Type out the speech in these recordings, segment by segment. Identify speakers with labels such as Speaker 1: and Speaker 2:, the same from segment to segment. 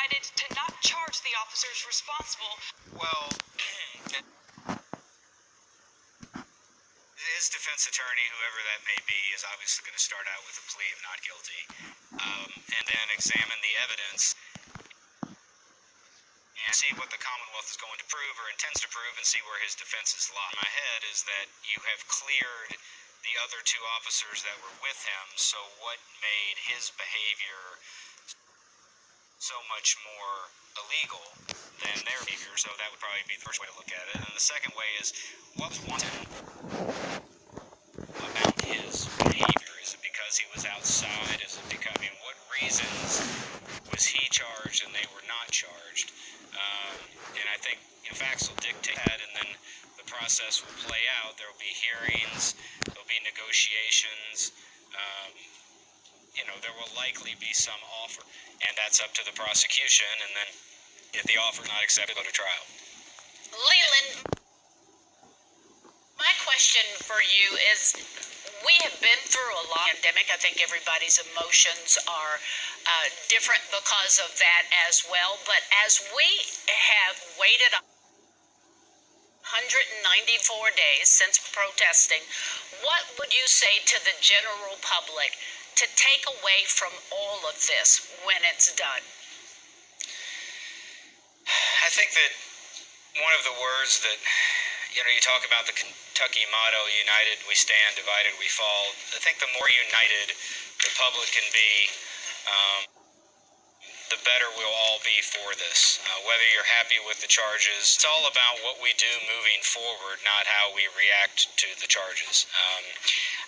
Speaker 1: decided to not charge the officers responsible.
Speaker 2: Well, his defense attorney, whoever that may be, is obviously going to start out with a plea of not guilty, and then examine the evidence and see what the Commonwealth is going to prove or intends to prove and see where his defenses lie. In my head is that you have cleared the other two officers that were with him, so what made his behavior so much more illegal than their behavior? So that would probably be the first way to look at it. And the second way is, what was wanted about his behavior? Is it because he was outside? Is it because, what reasons was he charged and they were not charged? And I think facts will dictate that, and then the process will play out. There will be hearings, there will be negotiations. There will likely be some offer, and that's up to the prosecution. And then, if the offer is not accepted, go to trial.
Speaker 3: Leland, my question for you is, we have been through a long pandemic. I think everybody's emotions are different because of that as well. But as we have waited 194 days since protesting, what would you say to the general public to take away from all of this when it's done?
Speaker 2: I think that one of the words that, you talk about the Kentucky motto, united we stand, divided we fall. I think the more united the public can be, the better we'll all be for this. Whether you're happy with the charges, it's all about what we do moving forward, not how we react to the charges.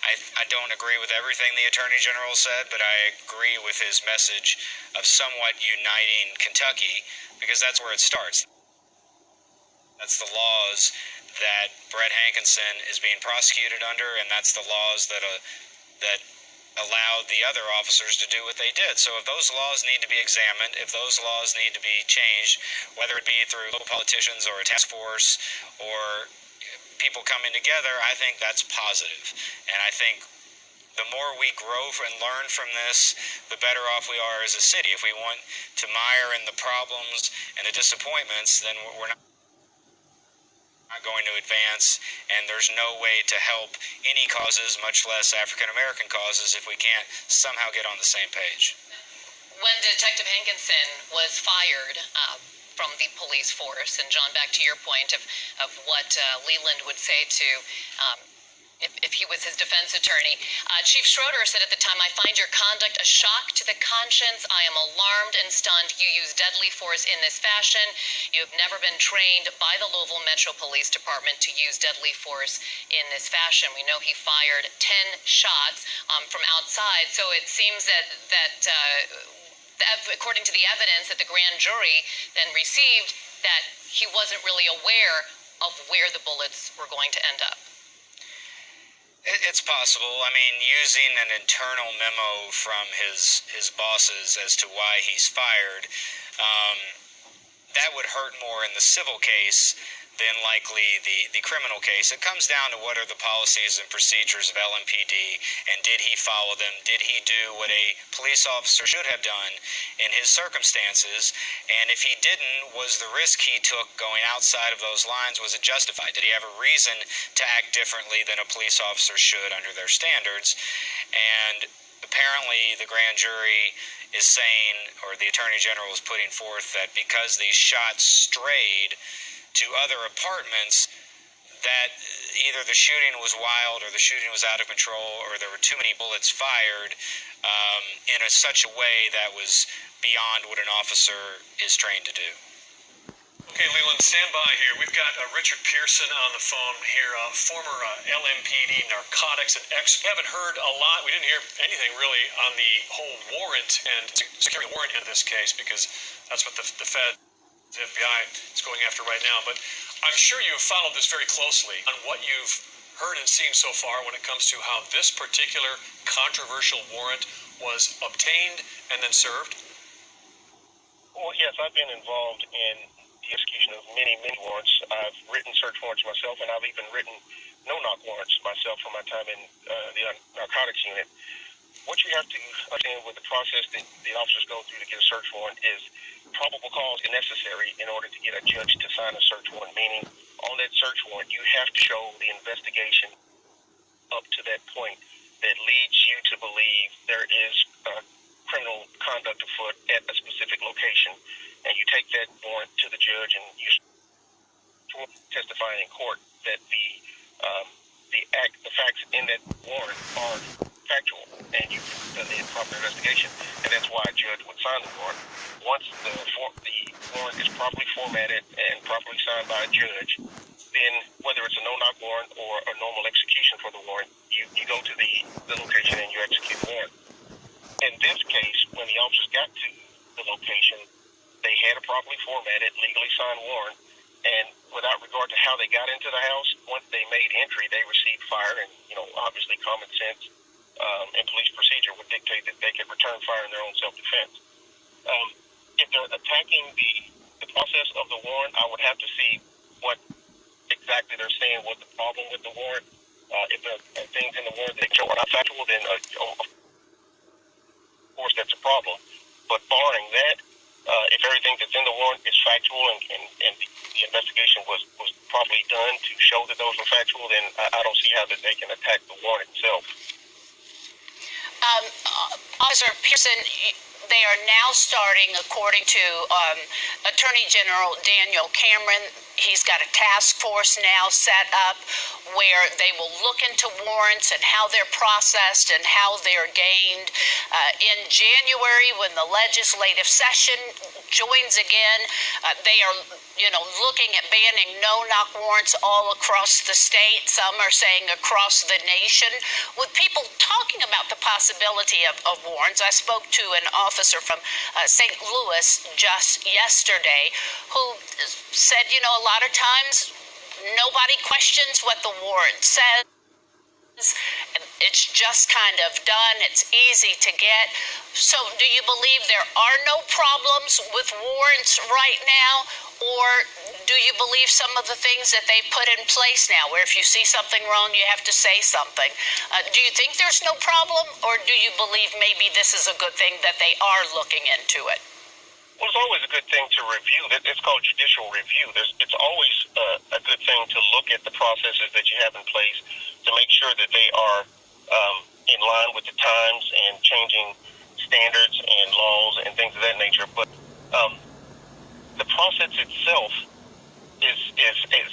Speaker 2: I don't agree with everything the Attorney General said, but I agree with his message of somewhat uniting Kentucky, because that's where it starts. That's the laws that Brett Hankinson is being prosecuted under, and that's the laws that allowed the other officers to do what they did. So if those laws need to be examined, if those laws need to be changed, whether it be through local politicians or a task force or people coming together, I think that's positive. And I think the more we grow and learn from this, the better off we are as a city. If we want to mire in the problems and the disappointments, then we're not going to advance, and there's no way to help any causes, much less African American causes, if we can't somehow get on the same page.
Speaker 3: When Detective Hankinson was fired from the police force, and John, back to your point of what Leland would say to if he was his defense attorney, Chief Schroeder said at the time, "I find your conduct a shock to the conscience. I am alarmed and stunned. You use deadly force in this fashion. You have never been trained by the Louisville Metro Police Department to use deadly force in this fashion." We know he fired 10 shots from outside, so it seems that according to the evidence that the grand jury then received, that he wasn't really aware of where the bullets were going to end up.
Speaker 2: It's possible. Using an internal memo from his bosses as to why he's fired, that would hurt more in the civil case than likely the criminal case. It comes down to what are the policies and procedures of LMPD, and did he follow them? Did he do what a police officer should have done in his circumstances? And if he didn't, was the risk he took going outside of those lines, was it justified? Did he have a reason to act differently than a police officer should under their standards? And apparently the grand jury is saying, or the Attorney General is putting forth, that because these shots strayed to other apartments, that either the shooting was wild or the shooting was out of control, or there were too many bullets fired in such a way that was beyond what an officer is trained to do.
Speaker 4: Okay, Leland, stand by here. We've got Richard Pearson on the phone here, former LMPD narcotics and we haven't heard a lot. We didn't hear anything really on the whole warrant and security warrant in this case, because that's what the Fed, the FBI is going after right now. But I'm sure you've followed this very closely on what you've heard and seen so far when it comes to how this particular controversial warrant was obtained and then served.
Speaker 5: Well, yes, I've been involved in the execution of many warrants. I've written search warrants myself, and I've even written no-knock warrants myself from my time in the narcotics unit. what you have to understand with the process that the officers go through to get a search warrant is probable cause is necessary in order to get a judge to sign a search warrant, meaning on that search warrant you have to show the investigation up to that point that leads you to believe there is criminal conduct afoot at a specific location, and you take that warrant to the judge and you testify in court that the facts in that warrant are factual, and you've done the proper investigation, and that's why a judge would sign the warrant. Once the warrant is properly formatted and properly signed by a judge, then whether it's a no-knock warrant or a normal execution for the warrant, you go to the location and you execute the warrant. In this case, when the officers got to the location, they had a properly formatted, legally signed warrant, and without regard to how they got into the house, once they made entry, they received fire, and obviously common sense and police procedure would dictate that they could return fire in their own self-defense. If they're attacking the process of the warrant, I would have to see what exactly they're saying was the problem with the warrant. If there are things in the warrant that they show are not factual, then of course that's a problem. But barring that, if everything that's in the warrant is factual and the investigation was properly done to show that those were factual, then I don't see how that they can attack the warrant itself.
Speaker 6: Officer Pearson, they are now starting, according to Attorney General Daniel Cameron, he's got a task force now set up where they will look into warrants and how they're processed and how they're gained. In January, when the legislative session joins again, they are looking at banning no-knock warrants all across the state. Some are saying across the nation, with people talking about the possibility of warrants. I spoke to an officer from St. Louis just yesterday who said, a lot of times nobody questions what the warrant says. It's just kind of done. It's easy to get. So do you believe there are no problems with warrants right now? Or do you believe some of the things that they put in place now, where if you see something wrong, you have to say something? Do you think there's no problem? Or do you believe maybe this is a good thing that they are looking into it?
Speaker 5: Well, it's always a good thing to review. It's called judicial review. It's always a good thing to look at the processes that you have in place to make sure that they are in line with the times and changing standards and laws and things of that nature. But the process itself is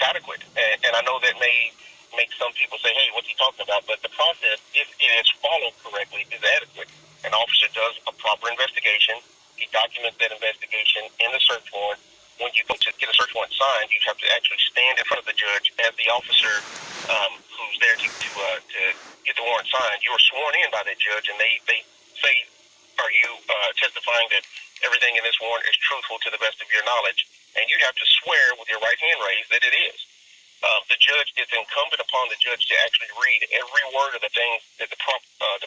Speaker 5: adequate. And I know that may make some people say, hey, what's he talking about? But the process, if it is followed correctly, is adequate. An officer does a proper investigation. He documents that investigation in the search warrant. When you go to get a search warrant signed, you have to actually stand in front of the judge as the officer who's there to get the warrant signed. You are sworn in by that judge, and they say, are you testifying that everything in this warrant is truthful to the best of your knowledge? And you have to swear with your right hand raised that it is. The judge, it's incumbent upon the judge to actually read every word of the things that the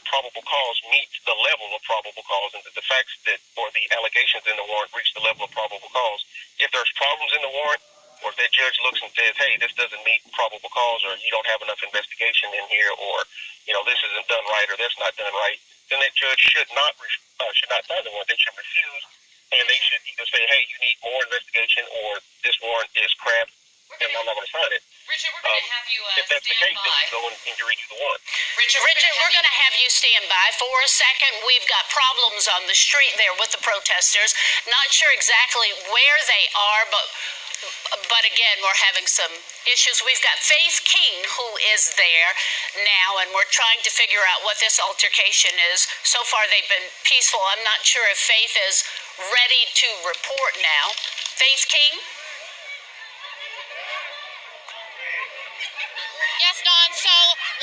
Speaker 5: probable cause meets the level of probable cause, and that the facts or the allegations in the warrant reach the level of probable cause. If there's problems in the warrant, or if that judge looks and says, hey, this doesn't meet probable cause, or you don't have enough investigation in here, or this isn't done right, or that's not done right, then that judge should not sign the warrant. They should refuse, and they should either say, hey, you need more investigation, or this warrant is crap, and I'm not going to sign it.
Speaker 3: Richard, we're going to have you
Speaker 5: if that's the case, then you go and you read the warrant.
Speaker 6: Richard, we're going to have you stand by for a second. We've got problems on the street there with the protesters. Not sure exactly where they are, but again, we're having some issues. We've got Faith King, who is there now, and we're trying to figure out what this altercation is. So far, they've been peaceful. I'm not sure if Faith is ready to report now. Faith King?
Speaker 7: Yes, Dawn. So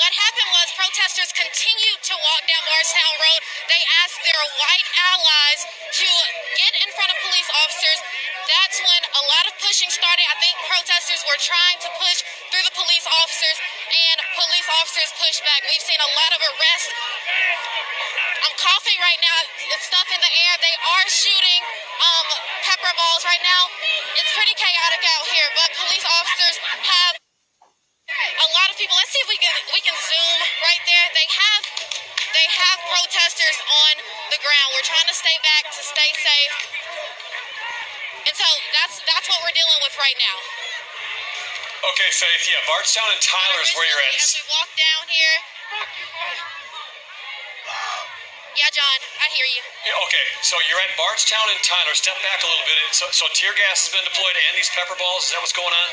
Speaker 7: what happened was protesters continued to walk down Morristown Road. They asked their white allies to get in front of police officers. That's when a lot of pushing started. I think protesters were trying to push through the police officers, and police officers pushed back. We've seen a lot of arrests. I'm coughing right now. It's stuff in the air. They are shooting pepper balls right now. It's pretty chaotic out here, but police officers have a lot of people. Let's see if we can zoom right there. They have protesters on the ground. We're trying to stay back to stay safe. And so that's what we're dealing with right now.
Speaker 4: Okay, Faith, yeah, Bardstown and Tyler is where you're at.
Speaker 7: As we walk down here. Yeah, John, I hear you.
Speaker 4: Yeah, okay, so you're at Bardstown and Tyler. Step back a little bit. So tear gas has been deployed and these pepper balls. Is that what's going on?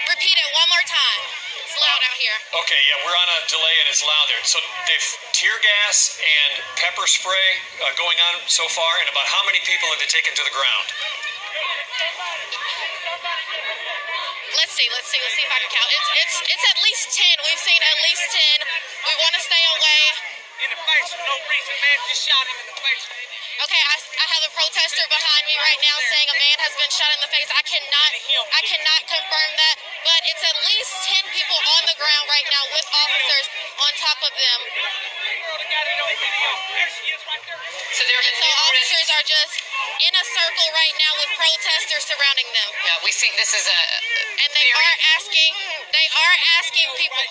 Speaker 7: Repeat it one more time. It's loud out here.
Speaker 4: Okay, yeah, we're on a delay and it's loud there. So they've tear gas and pepper spray going on so far, and about how many people have they taken to the ground?
Speaker 7: Let's see if I can count. It's at least 10. We've seen at least 10. We want to stay away.
Speaker 8: In the face for no reason, man. Just shot him in the face.
Speaker 7: Okay, I have a protester behind me right now saying a man has been shot in the face. I cannot confirm that, but it's at least 10 people on the ground right now with officers on top of them.
Speaker 3: So there have been numerous...
Speaker 7: officers are just in a circle right now with protesters surrounding them.
Speaker 3: Yeah, we see this is a...
Speaker 7: And they are asking people...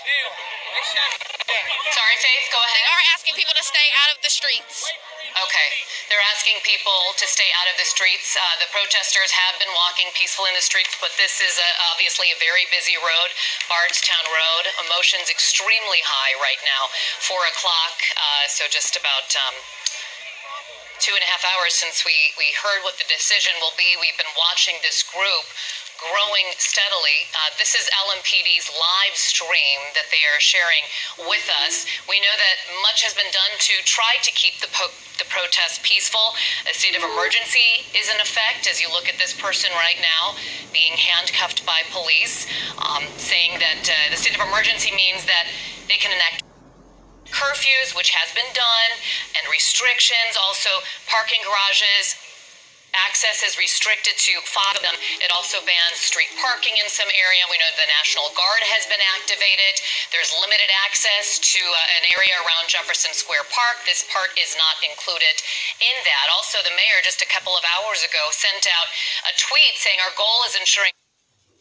Speaker 3: Sorry, Faith, go ahead.
Speaker 7: They are asking people to stay out of the streets.
Speaker 3: Okay. They're asking people to stay out of the streets. The protesters have been walking peaceful in the streets, but this is obviously a very busy road, Bardstown Road. Emotions extremely high right now. 4 o'clock, so just about 2.5 hours since we heard what the decision will be. We've been watching this group growing steadily. This is LMPD's live stream that they are sharing with us. We know that much has been done to try to keep the protests peaceful. A state of emergency is in effect as you look at this person right now being handcuffed by police, saying that the state of emergency means that they can enact curfews, which has been done, and restrictions. Also, parking garages, access is restricted to 5 of them. It also bans street parking in some area. We know the National Guard has been activated. There's limited access to an area around Jefferson Square Park. This part is not included in that. Also, the mayor just a couple of hours ago sent out a tweet saying our goal is ensuring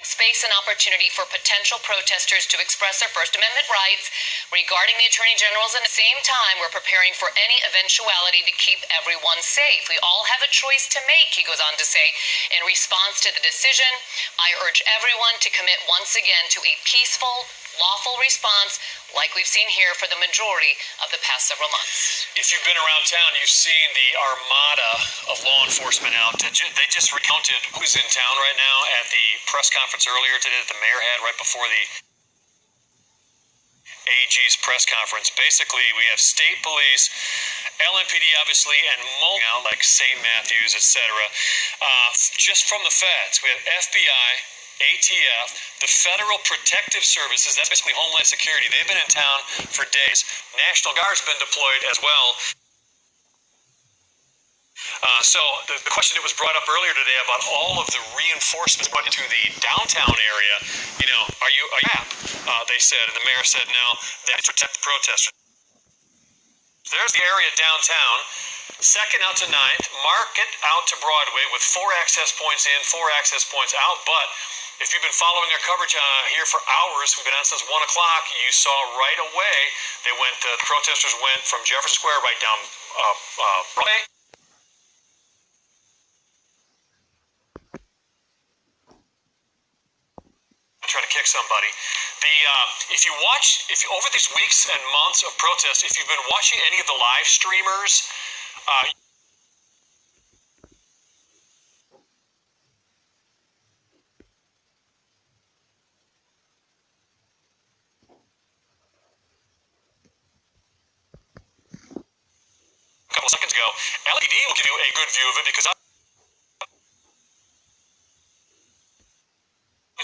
Speaker 3: space and opportunity for potential protesters to express their First Amendment rights regarding the Attorney General's. And at the same time, we're preparing for any eventuality to keep everyone safe. We all have a choice to make, he goes on to say. In response to the decision, I urge everyone to commit once again to a peaceful, lawful response like we've seen here for the majority of the past several months.
Speaker 4: If you've been around town, you've seen the armada of law enforcement out. They just recounted who's in town right now at the press conference earlier today that the mayor had right before the AG's press conference. Basically, we have state police, LMPD obviously, and out like St. Matthews, etc. Just from the feds, we have FBI, ATF, the Federal Protective Services, that's basically Homeland Security. They've been in town for days. National Guard's been deployed as well. So the question that was brought up earlier today about all of the reinforcements put into the downtown area, you know, are you they said, and the mayor said, no, that's to protect the protesters. There's the area downtown. Second out to 9th, Market out to Broadway with 4 access points in, 4 access points out. But if you've been following our coverage here for hours, we've been on since 1 o'clock, you saw right away the protesters went from Jefferson Square right down Broadway. Trying to kick somebody. If you over these weeks and months of protests, if you've been watching any of the live streamers, a couple seconds ago, LED will give you a good view of it because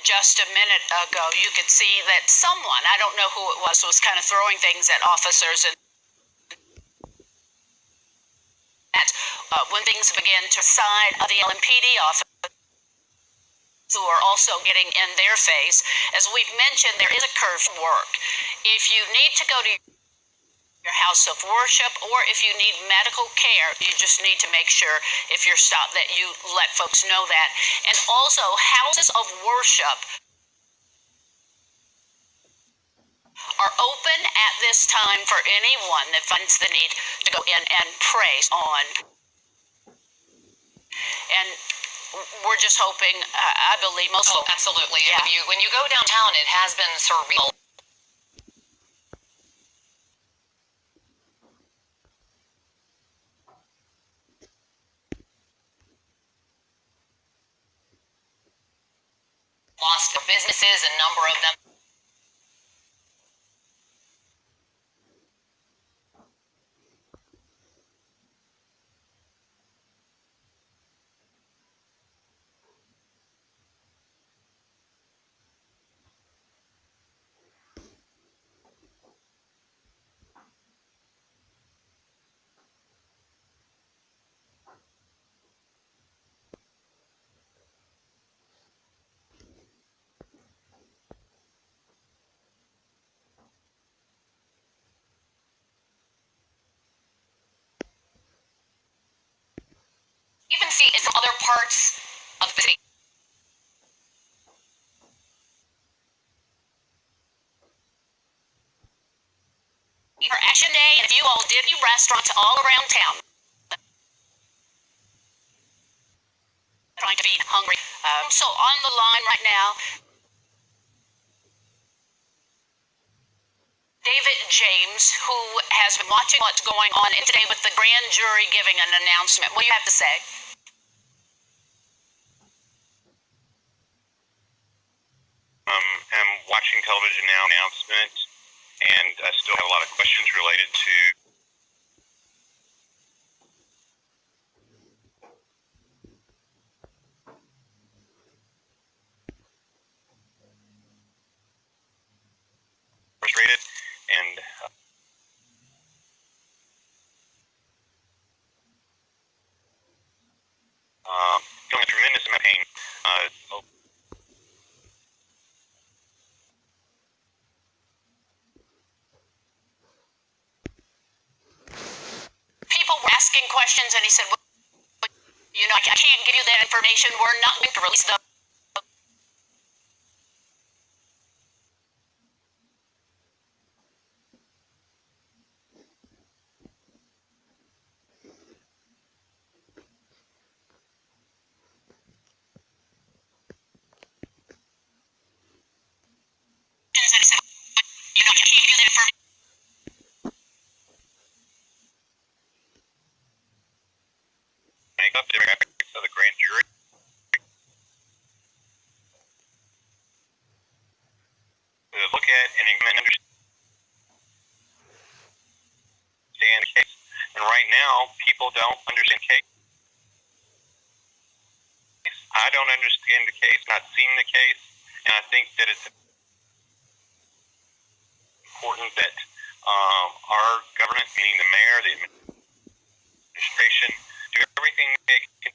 Speaker 6: just a minute ago, you could see that someone, I don't know who it was kind of throwing things at officers. And when things begin to side of the LMPD officers, who are also getting in their face, as we've mentioned, there is a curve to work. If you need to go to your house of worship, or if you need medical care, you just need to make sure if you're stopped that you let folks know that. And also, houses of worship are open at this time for anyone that finds the need to go in and pray on. And we're just hoping, I believe most.
Speaker 3: Oh, absolutely.
Speaker 6: Yeah.
Speaker 3: When you go downtown, it has been surreal. Lost their businesses, a number of them. Even see in some other parts of the city. For Action Day, and if you all did, restaurants all around town. Trying to feed hungry. So on the line right now, David James, who has been watching what's going on today with the grand jury giving an announcement. What do you have to say?
Speaker 5: I'm watching television now, announcement, and I still have a lot of questions related to frustrated and feeling a tremendous amount of pain.
Speaker 6: People were asking questions, and he said, well, I can't give you that information. We're not going to release the.
Speaker 5: Makeup demographics of the grand jury. Look at and understand the case. And right now, people don't understand the case. I don't understand the case, not seen the case, and I think that it's important that our government, meaning the mayor, the administration, do everything they can.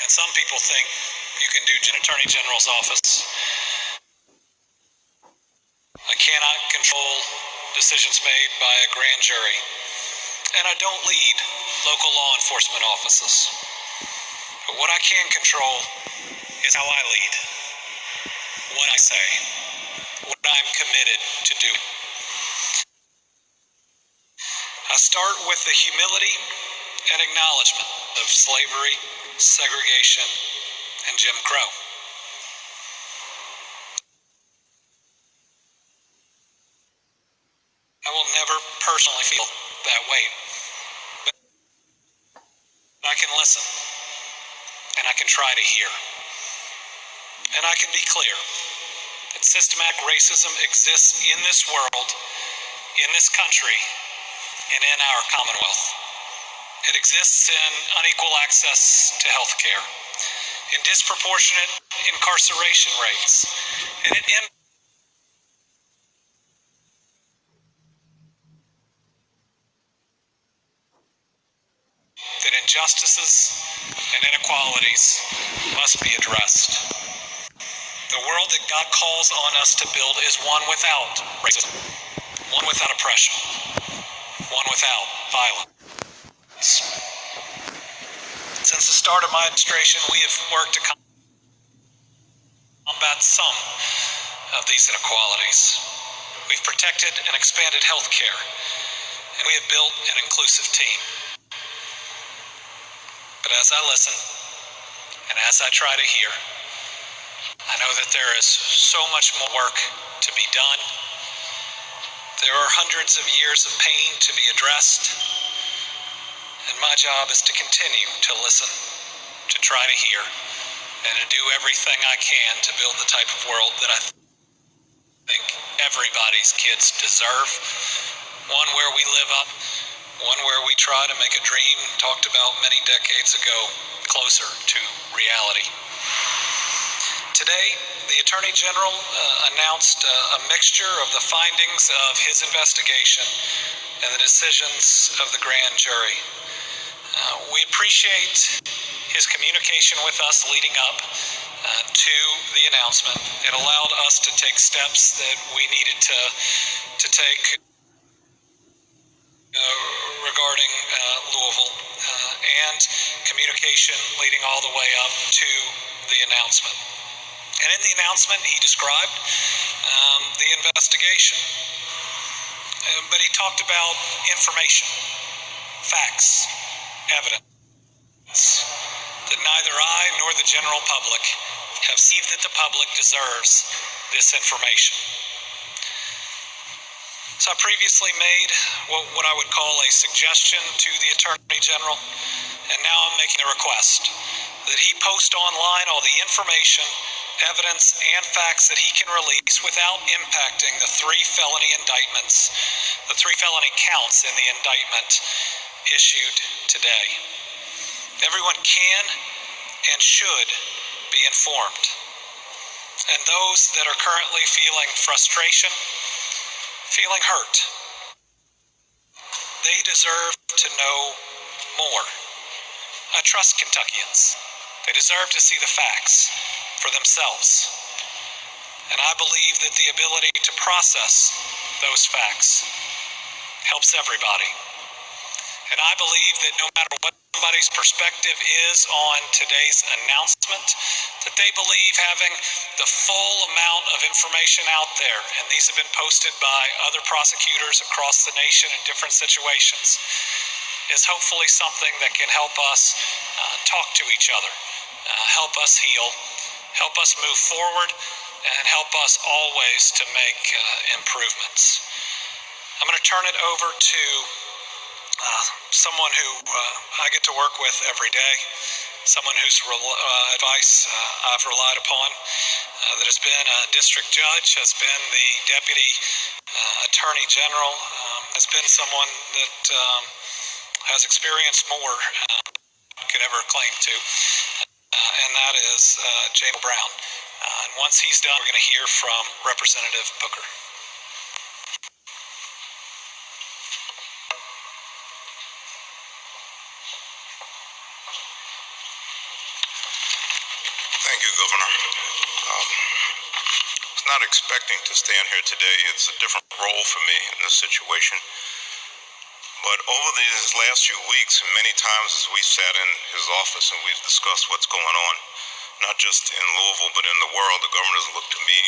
Speaker 4: And some people think you can do Attorney General's office. I cannot control decisions made by a grand jury, and I don't lead local law enforcement offices. But what I can control is how I lead, what I say, what I'm committed to do. I start with the humility and acknowledgement of slavery, segregation, and Jim Crow. I will never personally feel that way, but I can listen, and I can try to hear, and I can be clear that systematic racism exists in this world, in this country, and in our Commonwealth. It exists in unequal access to health care, in disproportionate incarceration rates, and it
Speaker 9: that injustices and inequalities must be addressed. The world that God calls on us to build is one without racism, one without oppression, one without violence. Since the start of my administration, we have worked to combat some of these inequalities. We've protected and expanded health care, and we have built an inclusive team. But as I listen, and as I try to hear, I know that there is so much more work to be done. There are hundreds of years of pain to be addressed, and my job is to continue to listen, to try to hear, and to do everything I can to build the type of world that I think everybody's kids deserve. One where we live up, one where we try to make a dream talked about many decades ago closer to reality. Today, the Attorney General announced a mixture of the findings of his investigation and the decisions of the grand jury. We appreciate his communication with us leading up to the announcement. It allowed us to take steps that we needed to take regarding Louisville, and communication leading all the way up to the announcement. And in the announcement, he described the investigation. But he talked about information, facts, evidence that neither I nor the general public have seen that the public deserves this information. So I previously made what I would call a suggestion to the Attorney General, and now I'm making a request that he post online all the information, evidence, and facts that he can release without impacting the 3 felony indictments, the 3 felony counts in the indictment issued today. Everyone can and should be informed. And those that are currently feeling frustration, feeling hurt, they deserve to know more. I trust Kentuckians. They deserve to see the facts for themselves. And I believe that the ability to process those facts helps everybody. And I believe that no matter what somebody's perspective is on today's announcement, that they believe having the full amount of information out there, and these have been posted by other prosecutors across the nation in different situations, is hopefully something that can help us talk to each other, help us heal, help us move forward, and help us always to make improvements. I'm going to turn it over to someone who I get to work with every day, someone whose advice I've relied upon, that has been a district judge, has been the deputy attorney general, has been someone that has experienced more could ever claim to, and that is James Brown. And once he's done, we're going to hear from Representative Booker.
Speaker 10: Thank you, Governor. I was not expecting to stand here today. It's a different role for me in this situation. But over these last few weeks, and many times as we sat in his office and we've discussed what's going on, not just in Louisville, but in the world, the governor's looked to me,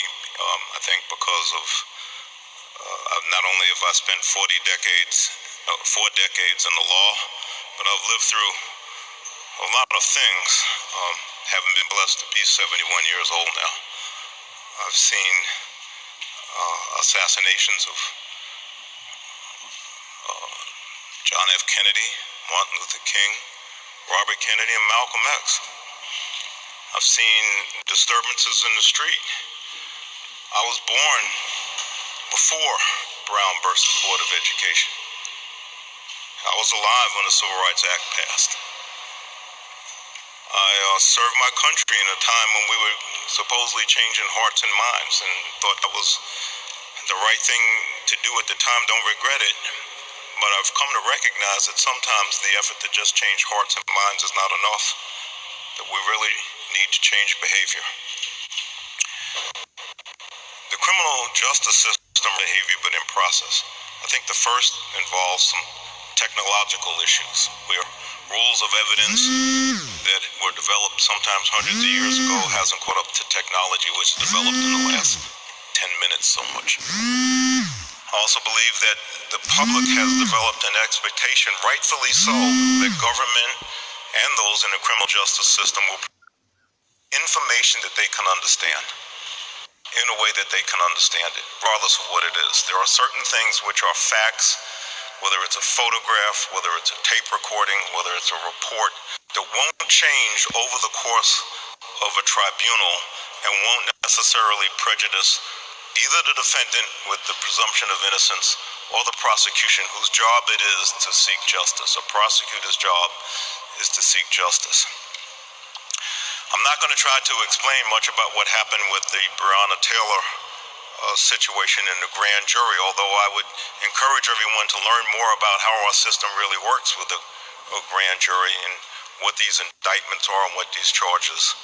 Speaker 10: I think because of not only have I spent 4 decades in the law, but I've lived through a lot of things, having been blessed to be 71 years old now. I've seen assassinations of John F. Kennedy, Martin Luther King, Robert Kennedy, and Malcolm X. I've seen disturbances in the street. I was born before Brown versus Board of Education. I was alive when the Civil Rights Act passed. I served my country in a time when we were supposedly changing hearts and minds, and thought that was the right thing to do at the time. Don't regret it. but I've come to recognize that sometimes the effort to just change hearts and minds is not enough, that we really need to change behavior. The criminal justice system behavior, but in process. I think the first involves some technological issues where rules of evidence that were developed sometimes hundreds of years ago hasn't caught up to technology which developed in the last 10 minutes so much. I also believe that the public has developed an expectation, rightfully so, that government and those in the criminal justice system will provide information that they can understand in a way that they can understand it, regardless of what it is. There are certain things which are facts, whether it's a photograph, whether it's a tape recording, whether it's a report, that won't change over the course of a tribunal and won't necessarily prejudice either the defendant with the presumption of innocence or the prosecution whose job it is to seek justice. A prosecutor's job is to seek justice. I'm not going to try to explain much about what happened with the Breonna Taylor situation in the grand jury, although I would encourage everyone to learn more about how our system really works with a grand jury and what these indictments are and what these charges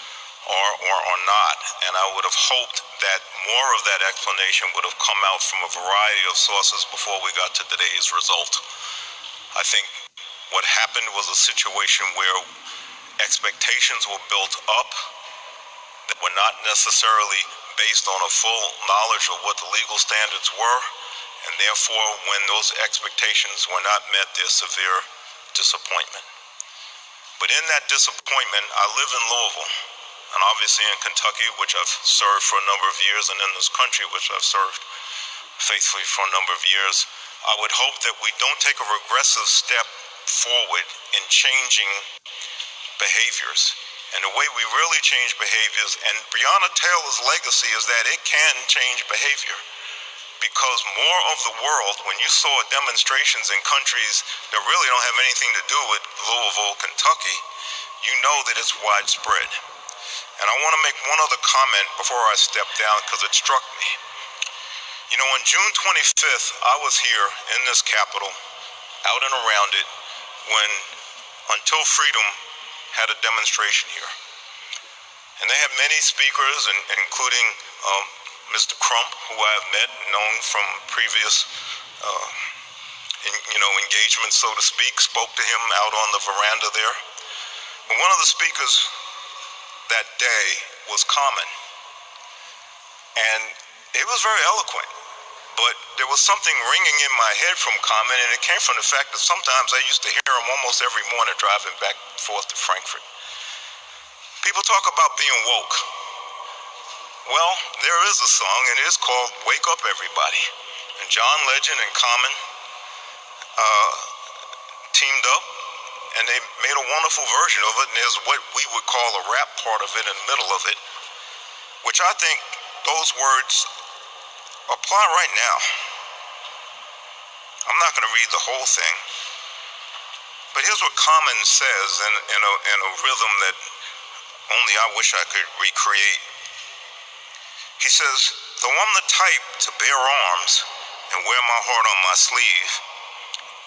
Speaker 10: are or are not. And I would have hoped that more of that explanation would have come out from a variety of sources before we got to today's result. I think what happened was a situation where expectations were built up that were not necessarily based on a full knowledge of what the legal standards were, and therefore when those expectations were not met, there's severe disappointment. But in that disappointment, I live in Louisville, and obviously in Kentucky, which I've served for a number of years, and in this country, which I've served faithfully for a number of years. I would hope that we don't take a regressive step forward in changing behaviors. And the way we really change behaviors, and Breonna Taylor's legacy is that it can change behavior. Because more of the world, when you saw demonstrations in countries that really don't have anything to do with Louisville, Kentucky, you know that it's widespread. And I want to make one other comment before I step down because it struck me. You know, on June 25th, I was here in this Capitol, out and around it, when Until Freedom had a demonstration here. And they had many speakers, including Mr. Crump, who I have met, known from previous engagements, so to speak, spoke to him out on the veranda there. But one of the speakers that day was Common. And it was very eloquent. But there was something ringing in my head from Common, and it came from the fact that sometimes I used to hear him almost every morning driving back and forth to Frankfurt. People talk about being woke. Well, there is a song, and it is called Wake Up Everybody. And John Legend and Common teamed up, and they made a wonderful version of it, and there's what we would call a rap part of it in the middle of it, which I think those words apply right now. I'm not going to read the whole thing, but here's what Common says in a rhythm that only I wish I could recreate. He says, though I'm the type to bear arms and wear my heart on my sleeve,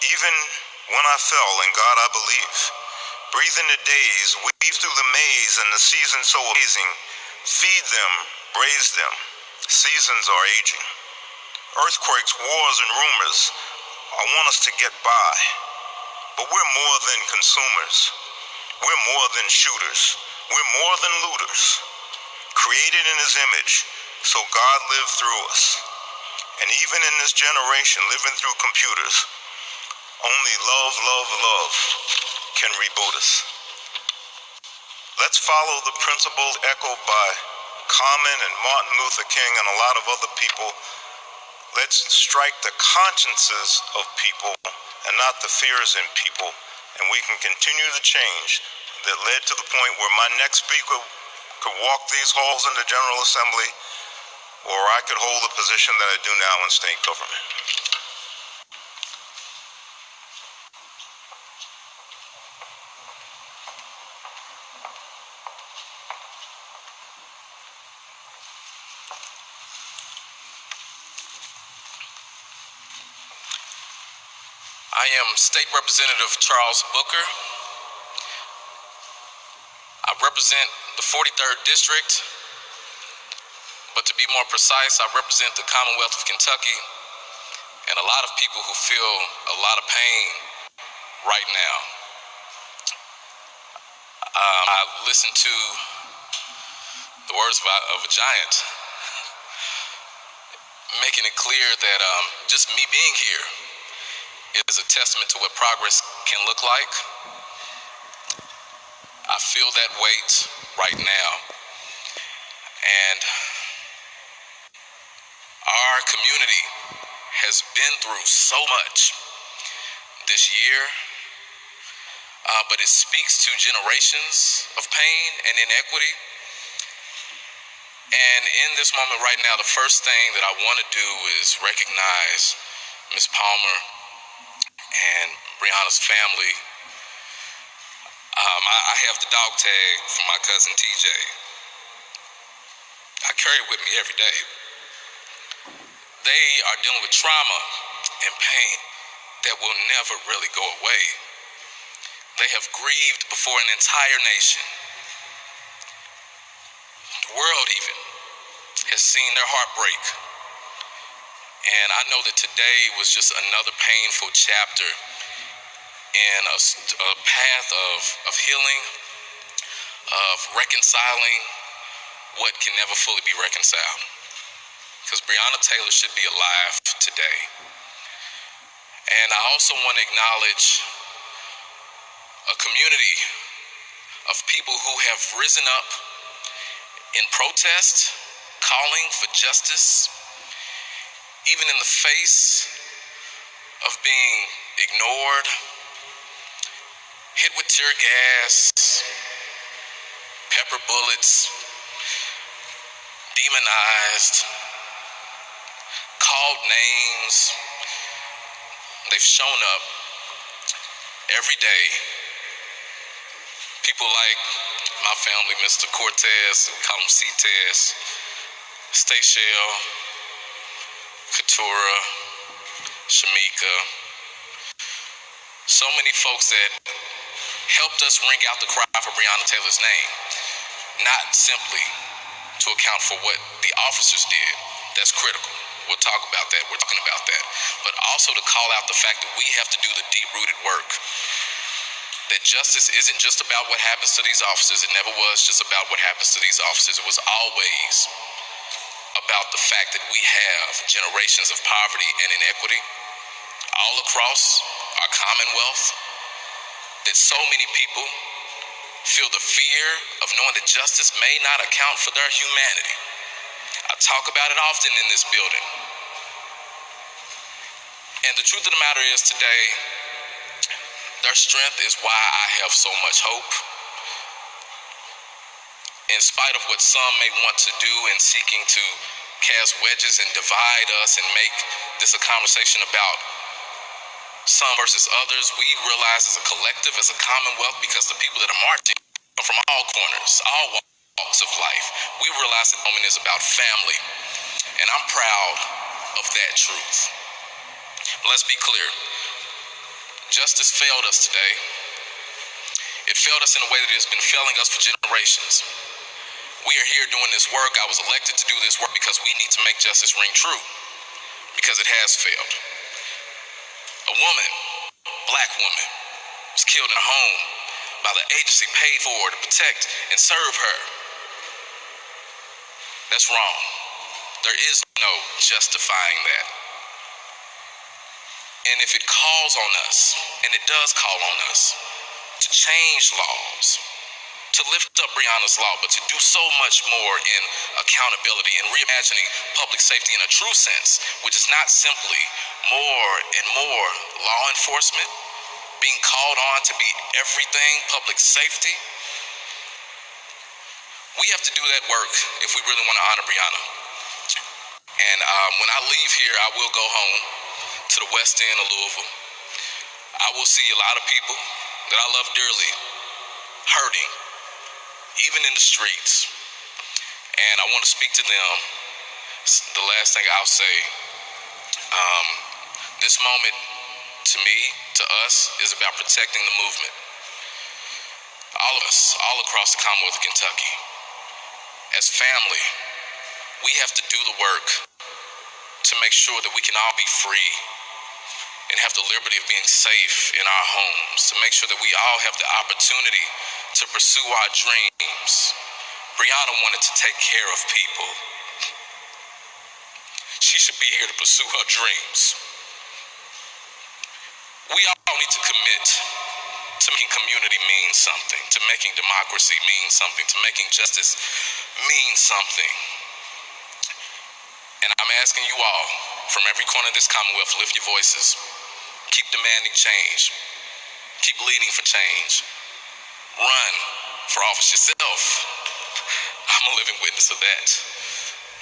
Speaker 10: even when I fell, in God I believe. Breathe in the days, weave through the maze and the seasons so amazing. Feed them, raise them, seasons are aging. Earthquakes, wars, and rumors, I want us to get by. But we're more than consumers. We're more than shooters. We're more than looters. Created in His image, so God lived through us. And even in this generation, living through computers, only love, love, love can reboot us. Let's follow the principles echoed by Common and Martin Luther King and a lot of other people. Let's strike the consciences of people and not the fears in people, and we can continue the change that led to the point where my next speaker could walk these halls in the General Assembly, or I could hold the position that I do now in state government.
Speaker 11: I am State Representative Charles Booker. I represent the 43rd District, but to be more precise, I represent the Commonwealth of Kentucky and a lot of people who feel a lot of pain right now. I listened to the words of a giant, making it clear that just me being here is a testament to what progress can look like. I feel that weight right now. And our community has been through so much this year, but it speaks to generations of pain and inequity. And in this moment right now, the first thing that I want to do is recognize Ms. Palmer and Breonna's family. I have the dog tag from my cousin TJ. I carry it with me every day. They are dealing with trauma and pain that will never really go away. They have grieved before an entire nation. The world even has seen their heart break. And I know that today was just another painful chapter in a path of healing, of reconciling what can never fully be reconciled. Because Breonna Taylor should be alive today. And I also want to acknowledge a community of people who have risen up in protest, calling for justice, even in the face of being ignored, hit with tear gas, pepper bullets, demonized, called names. They've shown up every day. People like my family, Mr. Cortez, we call him C-Tez, Stachel, Katura, Shamika, so many folks that helped us ring out the cry for Breonna Taylor's name, not simply to account for what the officers did. That's critical. We'll talk about that. We're talking about that. But also to call out the fact that we have to do the deep-rooted work. That justice isn't just about what happens to these officers. It never was just about what happens to these officers. It was always about the fact that we have generations of poverty and inequity all across our Commonwealth, that so many people feel the fear of knowing that justice may not account for their humanity. I talk about it often in this building. And the truth of the matter is today, their strength is why I have so much hope. In spite of what some may want to do in seeking to cast wedges and divide us and make this a conversation about some versus others, we realize as a collective, as a commonwealth, because the people that are marching are from all corners, all walks of life. We realize that the moment is about family, and I'm proud of that truth. Let's be clear. Justice failed us today. It failed us in a way that it has been failing us for generations. We are here doing this work. I was elected to do this work because we need to make justice ring true, because it has failed. A woman, black woman, was killed in a home by the agency paid for to protect and serve her. That's wrong. There is no justifying that. And if it calls on us, and it does call on us, to change laws, to lift up Breonna's law, but to do so much more in accountability and reimagining public safety in a true sense, which is not simply more and more law enforcement being called on to be everything public safety. We have to do that work if we really want to honor Breonna. And when I leave here, I will go home to the West End of Louisville. I will see a lot of people that I love dearly hurting, even in the streets. And I want to speak to them. The last thing I'll say, this moment to me, to us, is about protecting the movement. All of us, all across the Commonwealth of Kentucky, as family, we have to do the work to make sure that we can all be free and have the liberty of being safe in our homes, to make sure that we all have the opportunity to pursue our dreams. Brianna wanted to take care of people. She should be here to pursue her dreams. We all need to commit to making community mean something, to making democracy mean something, to making justice mean something. And I'm asking you all, from every corner of this Commonwealth, lift your voices. Keep demanding change. Keep leading for change. Run for office yourself. I'm a living witness of that.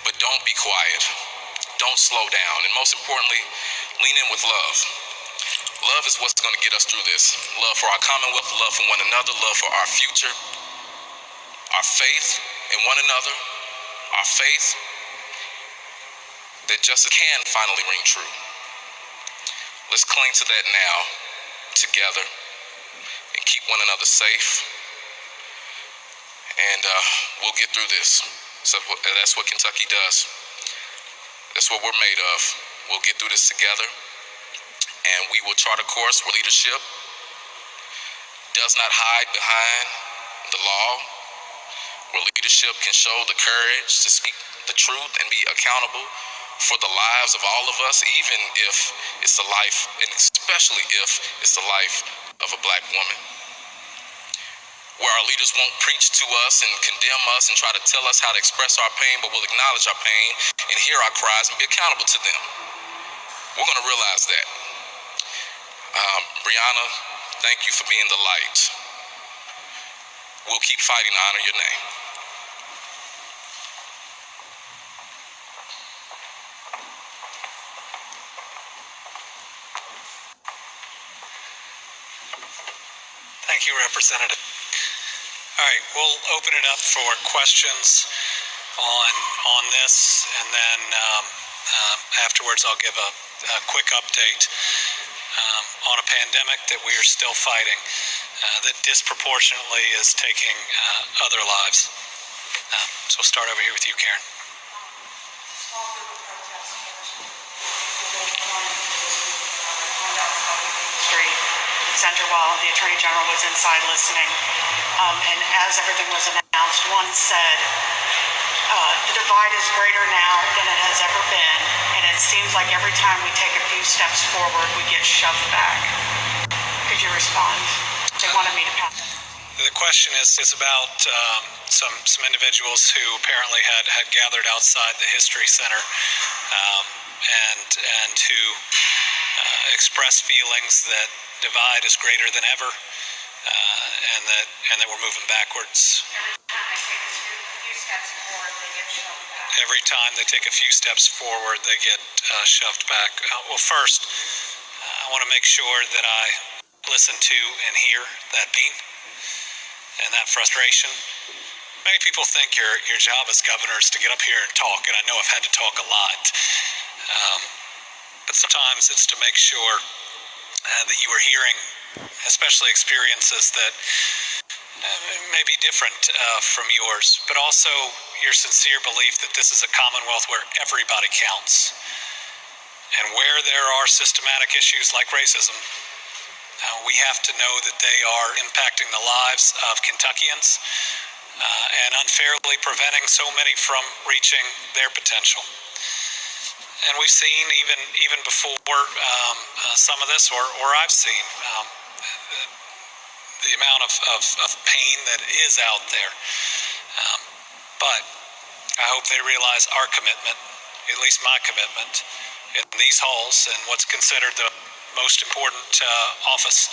Speaker 11: But don't be quiet. Don't slow down. And most importantly, lean in with love. Love is what's going to get us through this. Love for our Commonwealth, love for one another, love for our future, our faith in one another, our faith that justice can finally ring true. Let's cling to that now, together, and keep one another safe. And we'll get through this. So that's what Kentucky does. That's what we're made of. We'll get through this together. And we will chart a course where leadership does not hide behind the law, where leadership can show the courage to speak the truth and be accountable for the lives of all of us, even if it's the life, and especially if it's the life of a Black woman. Where our leaders won't preach to us and condemn us and try to tell us how to express our pain, but will acknowledge our pain and hear our cries and be accountable to them. We're going to realize that. Brianna, thank you for being the light. We'll keep fighting to honor your name.
Speaker 9: Thank you, Representative. All right, we'll open it up for questions on this, and then afterwards I'll give a quick update on a pandemic that we are still fighting that disproportionately is taking other lives. So we'll start over here with you, Karen.
Speaker 12: Center while the Attorney General was inside listening. And as everything was announced, one said, the divide is greater now than it has ever been, and it seems like every time we take a few steps forward, we get shoved back. Could you respond? They wanted me to pass it.
Speaker 9: The question is about some individuals who apparently had gathered outside the History Center and who expressed feelings that divide is greater than ever, and that we're moving backwards. Every time they take a few steps forward, they get shoved back. Well, first, I want to make sure that I listen to and hear that pain and that frustration. Many people think your job as governor is to get up here and talk, and I know I've had to talk a lot. But sometimes it's to make sure that you are hearing, especially experiences that may be different from yours, but also your sincere belief that this is a Commonwealth where everybody counts. And where there are systematic issues like racism, we have to know that they are impacting the lives of Kentuckians and unfairly preventing so many from reaching their potential. And we've seen even before some of this, or I've seen the amount of pain that is out there. But I hope they realize our commitment, at least my commitment, in these halls and what's considered the most important office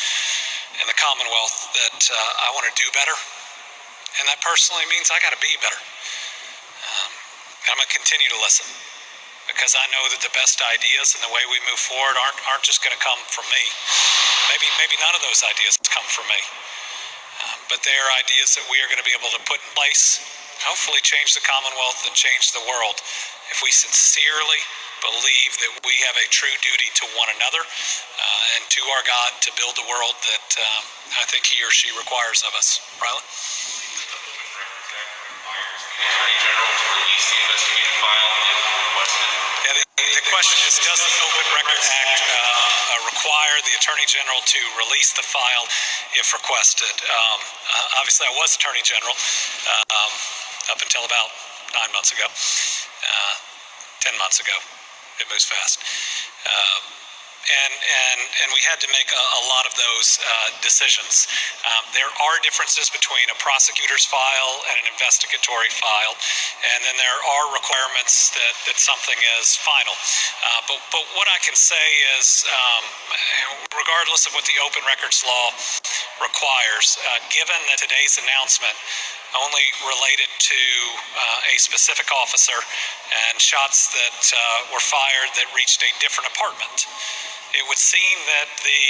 Speaker 9: in the Commonwealth, that I want to do better. And that personally means I got to be better. And I'm going to continue to listen, because I know that the best ideas and the way we move forward aren't just going to come from me. Maybe none of those ideas come from me. But they are ideas that we are going to be able to put in place hopefully change the Commonwealth and change the world if we sincerely believe that we have a true duty to one another and to our God to build the world that I think he or she requires of us. Riley? Yeah, the question is, does the Open Records Act require the Attorney General to release the file if requested? Obviously, I was Attorney General up until about 9 months ago, 10 months ago. It moves fast. And we had to make a lot of those decisions. There are differences between a prosecutor's file and an investigatory file, and then there are requirements that something is final. But what I can say is, regardless of what the Open Records Law requires, given that today's announcement only related to a specific officer and shots that were fired that reached a different apartment, it would seem that the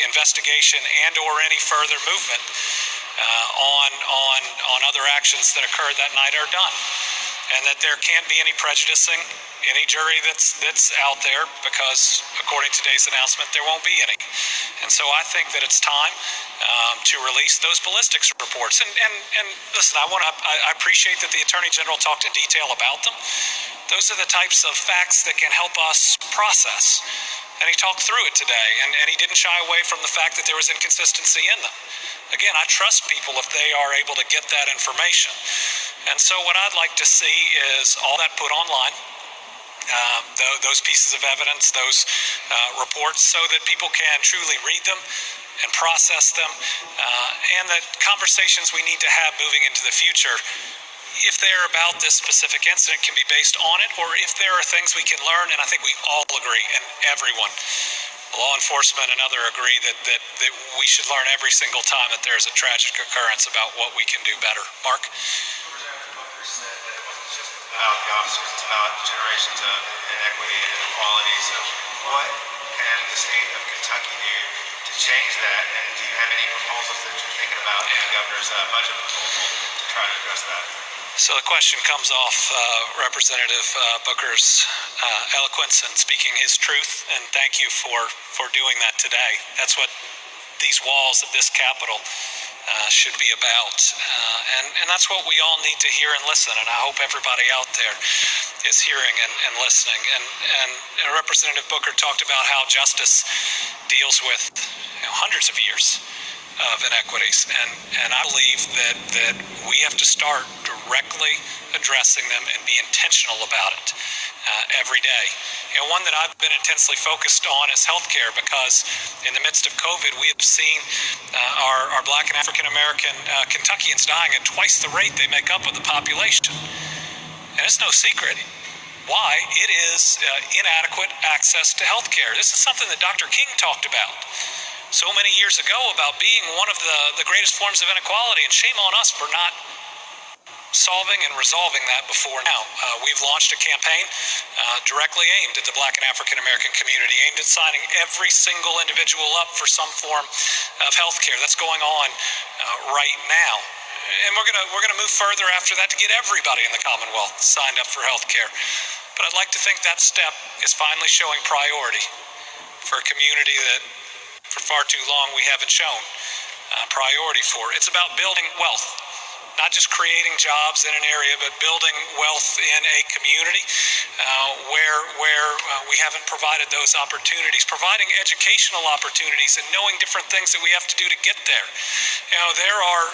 Speaker 9: investigation and or any further movement on other actions that occurred that night are done, and that there can't be any prejudicing any jury that's out there, because according to today's announcement there won't be any. And so I think that it's time to release those ballistics reports. And listen, I appreciate that the Attorney General talked in detail about them. Those are the types of facts that can help us process. And he talked through it today, and he didn't shy away from the fact that there was inconsistency in them. Again, I trust people if they are able to get that information. And so what I'd like to see is all that put online, those pieces of evidence, those reports, so that people can truly read them and process them, and that conversations we need to have moving into the future, if they're about this specific incident, can be based on it, or if there are things we can learn. And I think we all agree, and everyone, law enforcement and other, agree that we should learn every single time that there's a tragic occurrence about what we can do better. Mark?
Speaker 13: Representative Booker said that it wasn't just about the officers, it's about generations of inequity and inequality. So what can the state of Kentucky do to change that? And do you have any proposals that you're thinking about in the governor's budget proposal to try to address that?
Speaker 9: So the question comes off Representative Booker's eloquence and speaking his truth, and thank you for doing that today. That's what these walls of this Capitol should be about, and that's what we all need to hear and listen, and I hope everybody out there is hearing and listening. And Representative Booker talked about how justice deals with hundreds of years of inequities, and I believe that we have to start directly addressing them and be intentional about it every day. One that I've been intensely focused on is healthcare, because in the midst of COVID, we have seen our Black and African American Kentuckians dying at twice the rate they make up of the population, and it's no secret why. It is inadequate access to healthcare. This is something that Dr. King talked about so many years ago, about being one of the greatest forms of inequality, and shame on us for not solving and resolving that before now. We've launched a campaign directly aimed at the Black and African American community, aimed at signing every single individual up for some form of health care. That's going on right now. And we're gonna move further after that to get everybody in the Commonwealth signed up for health care. But I'd like to think that step is finally showing priority for a community that for far too long we haven't shown priority for. It's about building wealth, not just creating jobs in an area, but building wealth in a community where we haven't provided those opportunities, providing educational opportunities and knowing different things that we have to do to get there. There are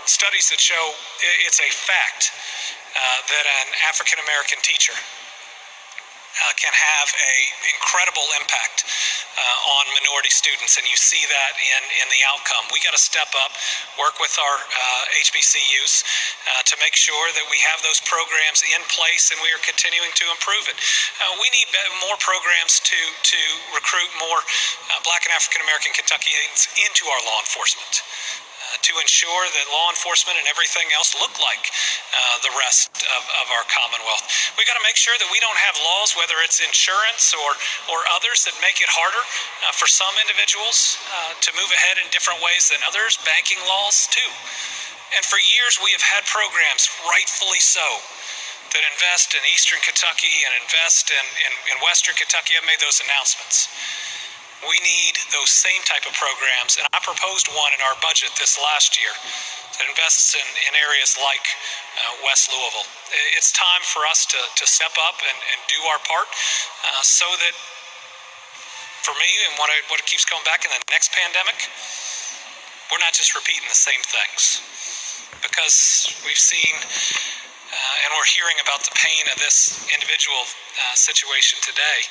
Speaker 9: studies that show it's a fact that an African American teacher can have an incredible impact on minority students, and you see that in the outcome. We got to step up, work with our HBCUs to make sure that we have those programs in place, and we are continuing to improve it. We need more programs to recruit more Black and African American Kentuckians into our law enforcement, to ensure that law enforcement and everything else look like the rest of our Commonwealth. We got to make sure that we don't have laws, whether it's insurance or others, that make it harder for some individuals to move ahead in different ways than others, banking laws too. And for years we have had programs, rightfully so, that invest in Eastern Kentucky and invest in Western Kentucky. I've made those announcements. We need those same type of programs, and I proposed one in our budget this last year that invests in areas like West Louisville. It's time for us to step up and do our part so that, for me, and what it keeps coming back in the next pandemic, we're not just repeating the same things. Because we've seen and we're hearing about the pain of this individual situation today,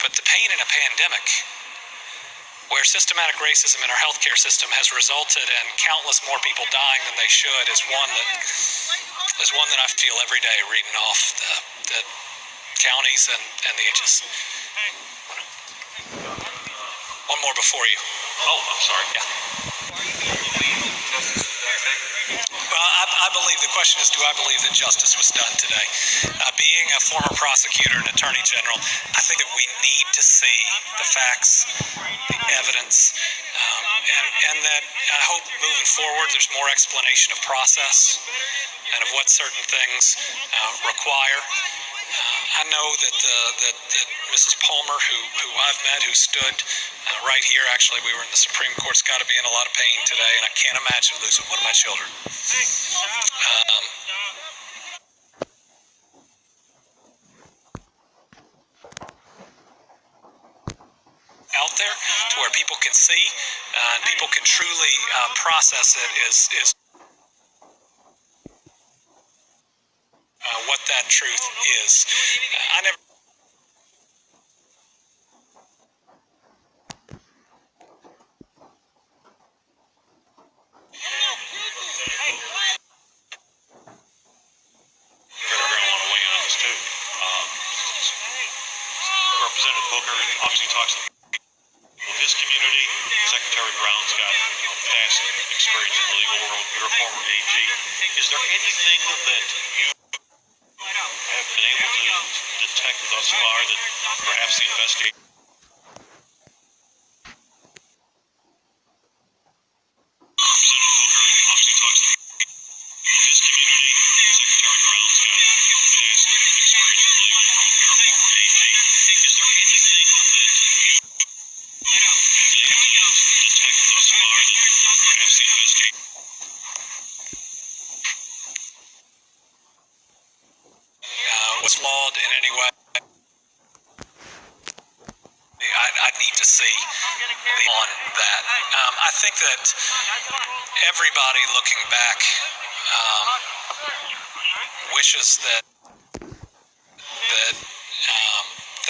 Speaker 9: but the pain in a pandemic where systematic racism in our healthcare system has resulted in countless more people dying than they should is one that I feel every day reading off the counties and the inches. One more before you.
Speaker 4: Oh, I'm sorry.
Speaker 9: Yeah. Well, I believe the question is, do I believe that justice was done today? Being a former prosecutor and attorney general, I think that we need to see the facts, the evidence, and that I hope moving forward there's more explanation of process and of what certain things require. I know that Mrs. Palmer, who I've met, who stood right here, actually we were in the Supreme Court's got to be in a lot of pain today, and I can't imagine losing one of my children. Out there to where people can see and people can truly process it is what that truth is. I never.
Speaker 4: Representative Booker obviously talks about his community. Secretary Brown's got vast experience in the legal world. You're a former AG. Is there anything that you have been able to detect thus far that perhaps the investigation?
Speaker 9: Was flawed in any way. I need to see on that. I think that everybody looking back wishes that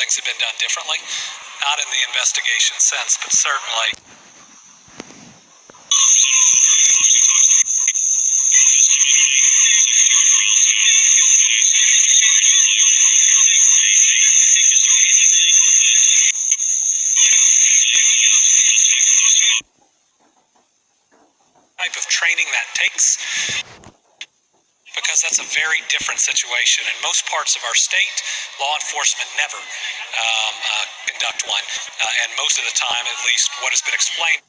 Speaker 9: things had been done differently, not in the investigation sense, but certainly. Type of training that takes, because that's a very different situation. In most parts of our state, law enforcement never conduct one, and most of the time, at least what has been explained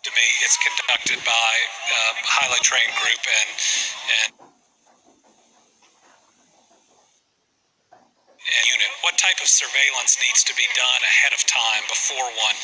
Speaker 9: to me, it's conducted by a highly trained group and unit. What type of surveillance needs to be done ahead of time before one?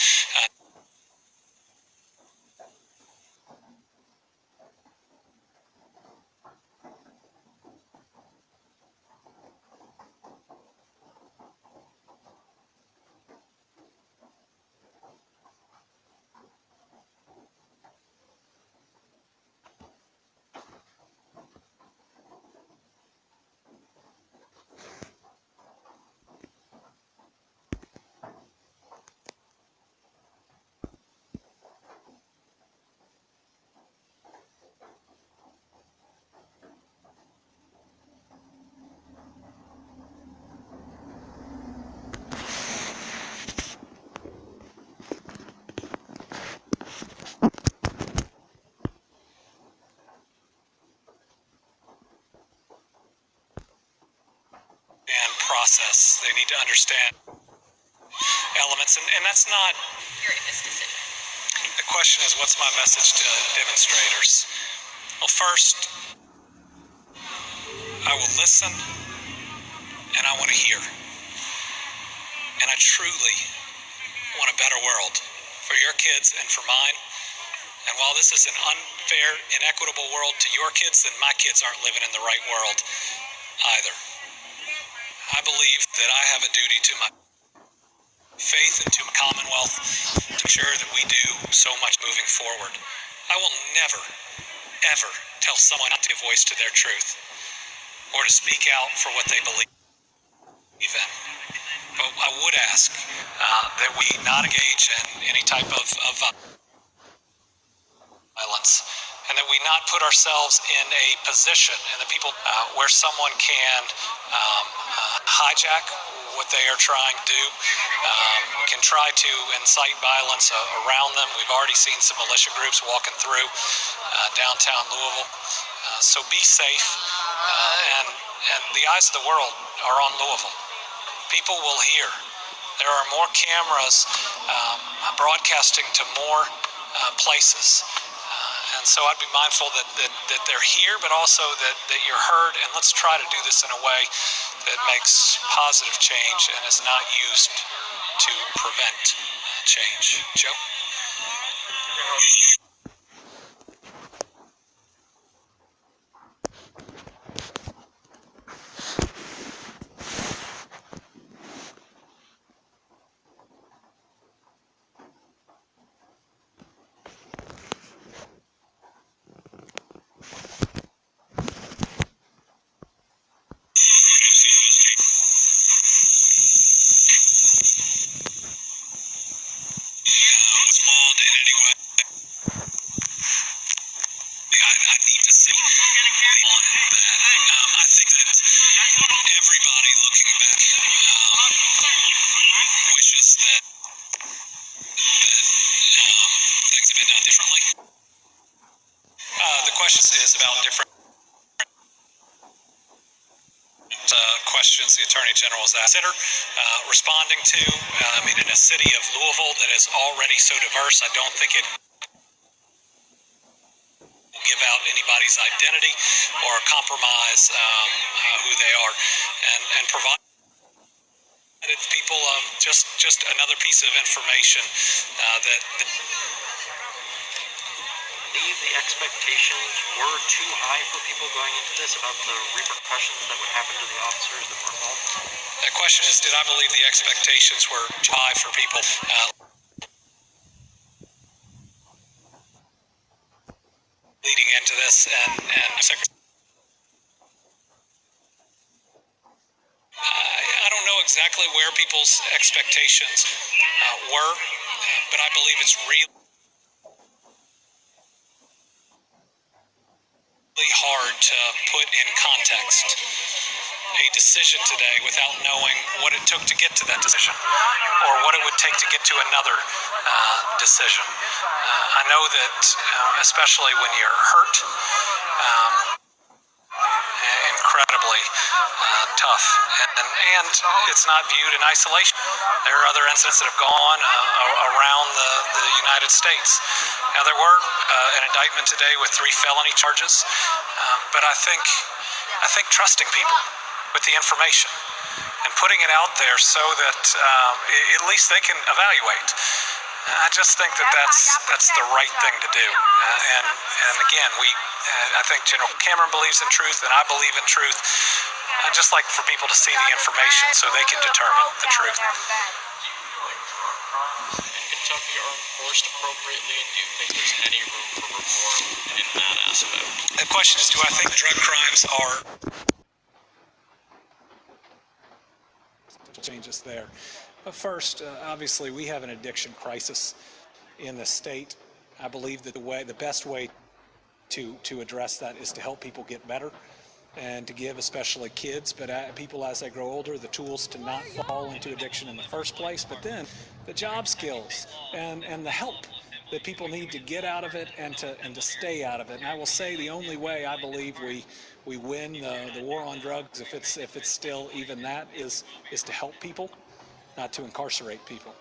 Speaker 9: And process. They need to understand elements, and that's not. The question is, what's my message to demonstrators? Well, first, I will listen, and I want to hear. And I truly want a better world for your kids and for mine. And while this is an unfair, inequitable world to your kids, then my kids aren't living in the right world either. I believe that I have a duty to my faith and to my Commonwealth to ensure that we do so much moving forward. I will never, ever tell someone not to give voice to their truth or to speak out for what they believe in. But I would ask that we not engage in any type of violence, and that we not put ourselves in a position and the people where someone can hijack what they are trying to do, can try to incite violence around them. We've already seen some militia groups walking through downtown Louisville. So be safe, and the eyes of the world are on Louisville. People will hear. There are more cameras broadcasting to more places. And so I'd be mindful that they're here, but also that you're heard, and let's try to do this in a way that makes positive change and is not used to prevent change. Joe? The question is about different questions the Attorney General is consider responding to. I mean, in a city of Louisville that is already so diverse, I don't think it will give out anybody's identity or compromise who they are, and provide people just another piece of information that
Speaker 14: the expectations were too high for people going into this about the repercussions that would happen to the officers that were involved?
Speaker 9: The question is, did I believe the expectations were too high for people? Leading into this, and I don't know exactly where people's expectations were, but I believe it's really hard to put in context a decision today without knowing what it took to get to that decision, or what it would take to get to another decision. I know that especially when you're hurt, incredibly tough, and it's not viewed in isolation. There are other incidents that have gone around the United States. Now, there were an indictment today with 3 felony charges, but I think trusting people with the information and putting it out there so that at least they can evaluate. I just think that's the right thing to do. And again, I think General Cameron believes in truth, and I believe in truth. I'd just like for people to see the information so they can determine the truth.
Speaker 14: Kentucky are enforced appropriately, and do you think there's any room for reform in that aspect?
Speaker 9: The question is, do I think drug crimes are changes there? But first, obviously, we have an addiction crisis in the state. I believe that the best way to address that is to help people get better, and to give especially kids, but people as they grow older, the tools to not fall into addiction in the first place, but then the job skills and the help that people need to get out of it and to stay out of it. And I will say the only way I believe we win the war on drugs, if it's still even that, is to help people, not to incarcerate people.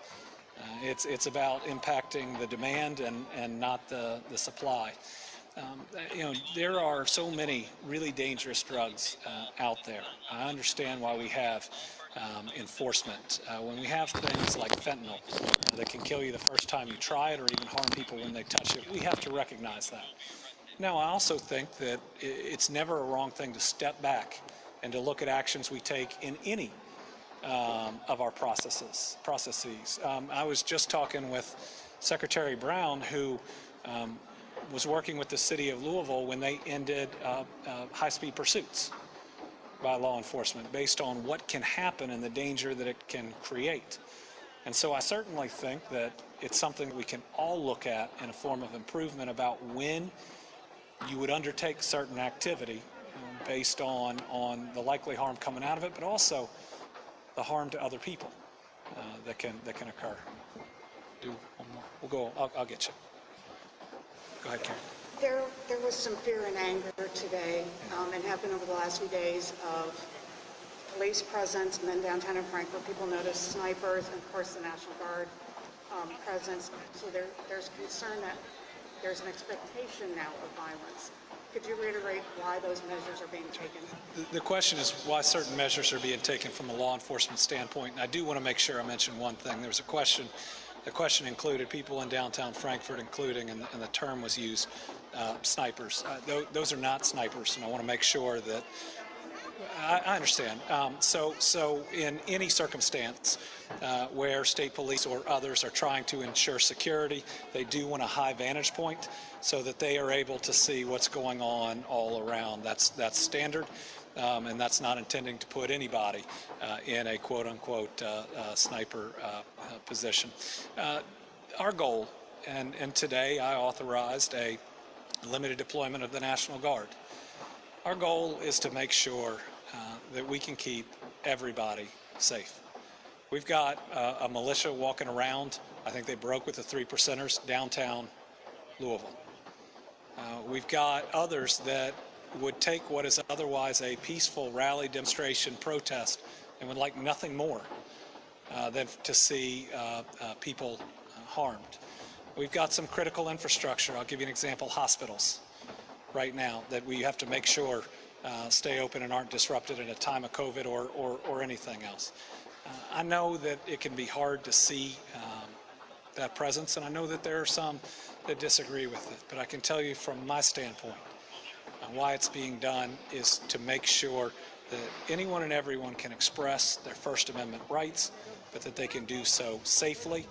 Speaker 9: It's about impacting the demand and not the supply.
Speaker 15: there are so many really dangerous drugs out there. I understand why we have enforcement. When we have things like fentanyl that can kill you the first time you try it or even harm people when they touch it, we have to recognize that. Now, I also think that it's never a wrong thing to step back and to look at actions we take in any of our processes. I was just talking with Secretary Brown, who was working with the city of Louisville when they ended high-speed pursuits by law enforcement based on what can happen and the danger that it can create. And so I certainly think that it's something we can all look at in a form of improvement about when you would undertake certain activity based on the likely harm coming out of it, but also the harm to other people that can occur. Do one more. We'll go. I'll get you. Go ahead, Karen.
Speaker 12: There was some fear and anger today, and happened over the last few days of police presence, and then downtown in Frankfurt, people noticed snipers, and of course the National Guard presence. So there's concern that there's an expectation now of violence. Could you reiterate why those measures are being taken?
Speaker 15: The question is why certain measures are being taken from a law enforcement standpoint. And I do want to make sure I mention one thing. There was a question. The question included people in downtown Frankfurt, including, and the term was used, snipers. Those are not snipers, and I want to make sure that I understand. So in any circumstance where state police or others are trying to ensure security, they do want a high vantage point so that they are able to see what's going on all around. That's standard, and that's not intending to put anybody in a quote-unquote sniper position. Our goal, and today I authorized a limited deployment of the National Guard. Our goal is to make sure that we can keep everybody safe. We've got a militia walking around. I think they broke with the 3%ers downtown Louisville. We've got others that would take what is otherwise a peaceful rally, demonstration, protest, and would like nothing more than to see people harmed. We've got some critical infrastructure. I'll give you an example, hospitals right now that we have to make sure stay open and aren't disrupted in a time of COVID or anything else. I know that it can be hard to see that presence, and I know that there are some that disagree with it, but I can tell you from my standpoint, why it's being done is to make sure that anyone and everyone can express their First Amendment rights, but that they can do so safely,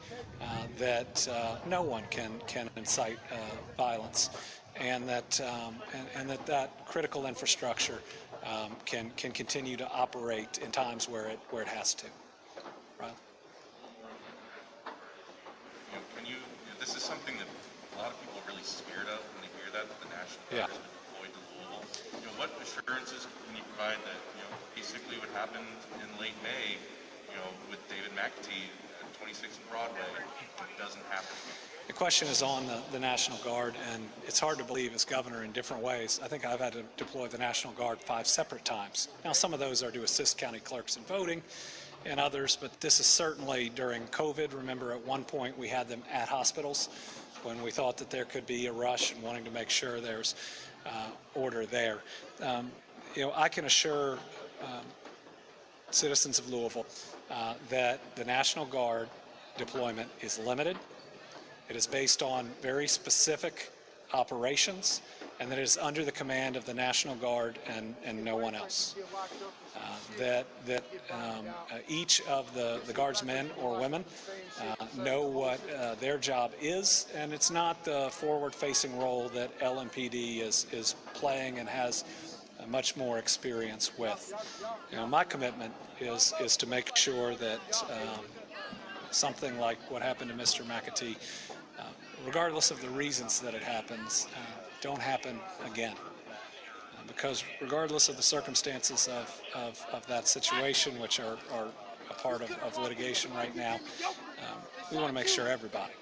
Speaker 15: that no one can incite violence, and that that critical infrastructure can continue to operate in times where it has to. Right?
Speaker 16: This is something that a lot of people are really scared of when they hear that the National Guard has been deployed to Louisville. What assurances can you provide that basically what happened in late May, with David McAtee at 26th and Broadway, doesn't happen?
Speaker 15: The question is on the National Guard, and it's hard to believe as governor in different ways. I think I've had to deploy the National Guard 5 separate times. Now, some of those are to assist county clerks in voting and others, but this is certainly during COVID. Remember, at one point we had them at hospitals when we thought that there could be a rush and wanting to make sure there's order there. I can assure citizens of Louisville that the National Guard deployment is limited. It is based on very specific operations, and that it is under the command of the National Guard and no one else. Each of the Guard's men or women know what their job is, and it's not the forward-facing role that LMPD is playing and has much more experience with. My commitment is to make sure that something like what happened to Mr. McAtee, regardless of the reasons that it happens, don't happen again. Because regardless of the circumstances of that situation, which are a part of litigation right now, we want to make sure everybody,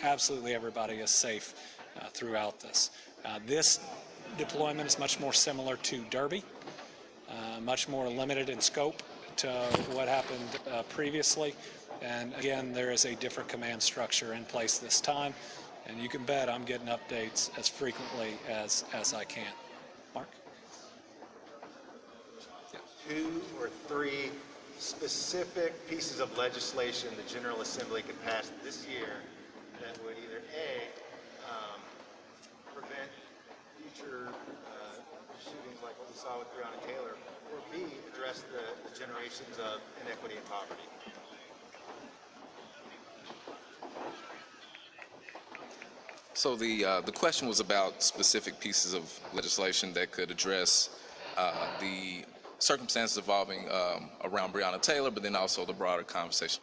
Speaker 15: absolutely everybody, is safe throughout this. This deployment is much more similar to Derby, much more limited in scope to what happened previously. And again, there is a different command structure in place this time. And you can bet I'm getting updates as frequently as I can. Mark?
Speaker 17: 2 or 3 specific pieces of legislation the General Assembly could pass this year that would either A, prevent future shootings like what we saw with Breonna Taylor, or B, address the generations of inequity and poverty.
Speaker 11: So the question was about specific pieces of legislation that could address the circumstances evolving around Breonna Taylor, but then also the broader conversation.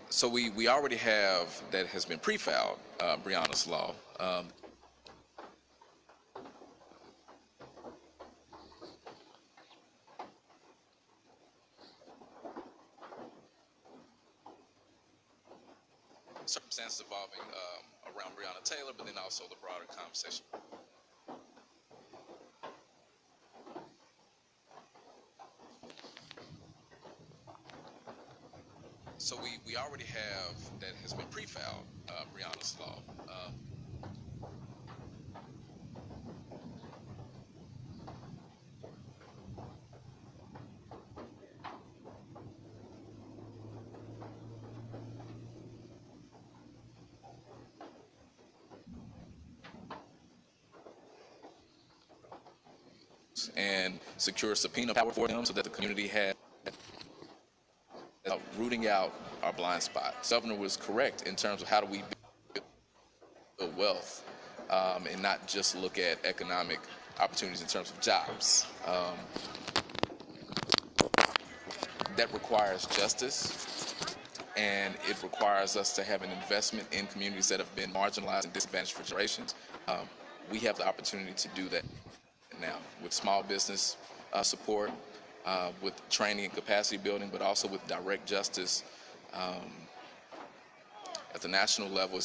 Speaker 11: So we already have, that has been pre-filed, Breonna's Law. Circumstances evolving around Breonna Taylor, but then also the broader conversation. So we already have, that has been pre-filed, Breonna's Law. And secure subpoena power for them so that the community had rooting out our blind spot. The governor was correct in terms of how do we build wealth and not just look at economic opportunities in terms of jobs. That requires justice, and it requires us to have an investment in communities that have been marginalized and disadvantaged for generations. We have the opportunity to do that now with small business support, with training and capacity building, but also with direct justice at the national level.